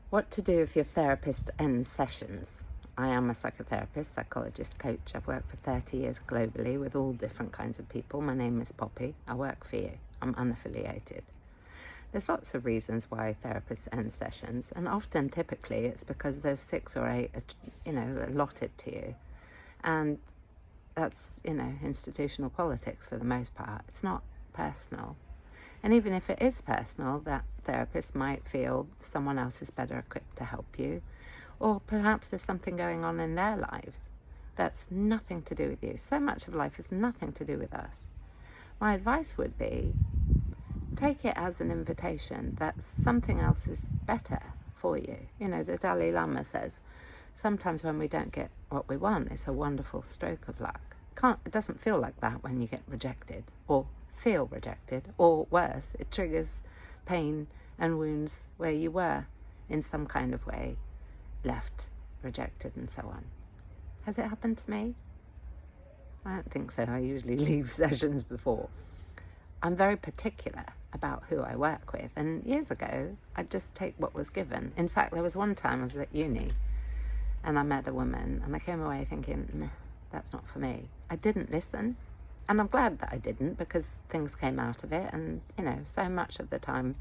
What to do if your therapist ends sessions. I am a psychotherapist, psychologist, coach. I've worked for 30 years globally with all different kinds of people. My name is Poppy. I work for you. I'm unaffiliated. There's lots of reasons why therapists end sessions, and often, typically, it's because there's 6 or 8, allotted to you. And that's, institutional politics for the most part. It's not personal. And even if it is personal, that therapist might feel someone else is better equipped to help you. Or perhaps there's something going on in their lives that's nothing to do with you. So much of life has nothing to do with us. My advice would be, take it as an invitation that something else is better for you. The Dalai Lama says, sometimes when we don't get what we want, it's a wonderful stroke of luck. It doesn't feel like that when you get rejected or feel rejected, or worse, it triggers pain and wounds where you were in some kind of way left, rejected, and so on. Has it happened to me? I don't think so. I usually leave sessions before. I'm very particular about who I work with, and years ago I'd just take what was given. In fact, there was one time I was at uni and I met a woman and I came away thinking, nah, that's not for me. I didn't listen. And I'm glad that I didn't, because things came out of it. And, so much of the time,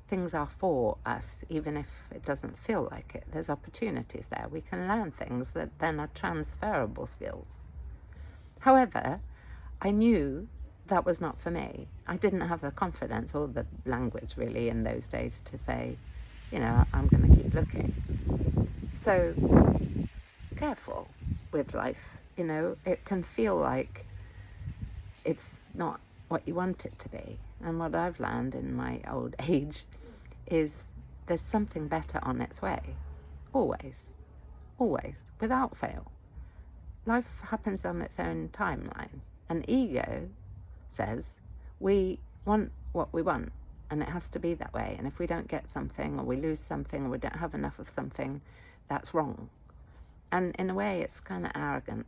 things are for us, even if it doesn't feel like it. There's opportunities there. We can learn things that then are transferable skills. However, I knew that was not for me. I didn't have the confidence or the language, really, in those days to say, I'm going to keep looking. So, careful with life. It can feel like it's not what you want it to be. And what I've learned in my old age is there's something better on its way. Always, without fail. Life happens on its own timeline. And ego says we want what we want, and it has to be that way. And if we don't get something, or we lose something, or we don't have enough of something, that's wrong. And in a way, it's kind of arrogant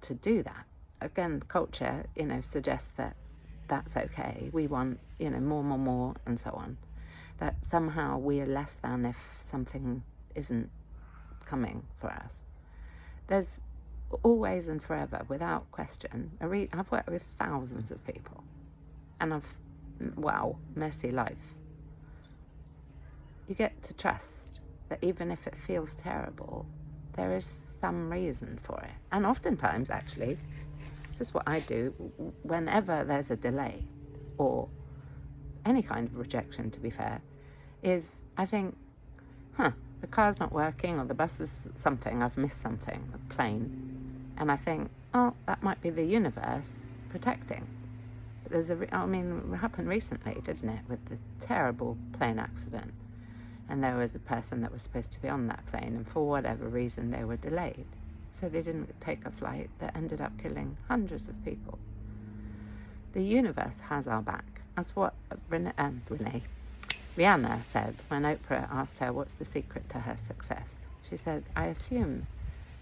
to do that. Again, culture, suggests that that's okay. We want, more, and so on. That somehow we are less than if something isn't coming for us. There's always and forever, without question, I've worked with thousands of people, and messy life. You get to trust that even if it feels terrible, there is some reason for it. And oftentimes, actually, this is what I do whenever there's a delay or any kind of rejection, to be fair, is I think, the car's not working, or the bus is something, I've missed something, a plane. And I think, that might be the universe protecting. It happened recently, didn't it, with the terrible plane accident. And there was a person that was supposed to be on that plane, and for whatever reason they were delayed. So they didn't take a flight that ended up killing hundreds of people. The universe has our back. That's what Rihanna said when Oprah asked her what's the secret to her success. She said, I assume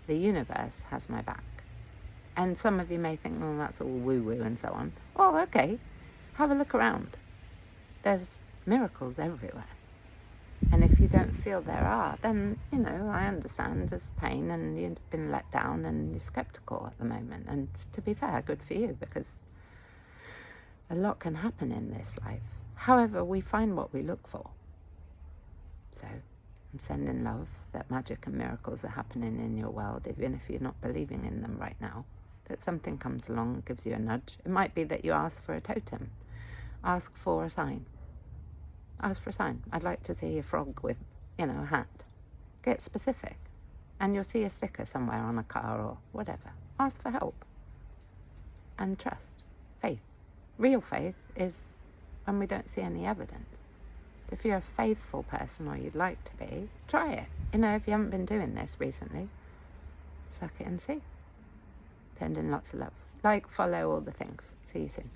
the universe has my back. And some of you may think, well, that's all woo-woo and so on. Well, okay, have a look around. There's miracles everywhere. And if you don't feel there are, then, I understand there's pain and you've been let down and you're skeptical at the moment. And to be fair, good for you, because a lot can happen in this life. However, we find what we look for. So I'm sending love that magic and miracles are happening in your world, even if you're not believing in them right now. That something comes along, gives you a nudge. It might be that you ask for a totem. Ask for a sign. Ask for a sign. I'd like to see a frog with, a hat. Get specific. And you'll see a sticker somewhere on a car or whatever. Ask for help. And trust. Faith. Real faith is when we don't see any evidence. If you're a faithful person, or you'd like to be, try it. If you haven't been doing this recently, suck it and see. Send in lots of love. Follow, all the things. See you soon.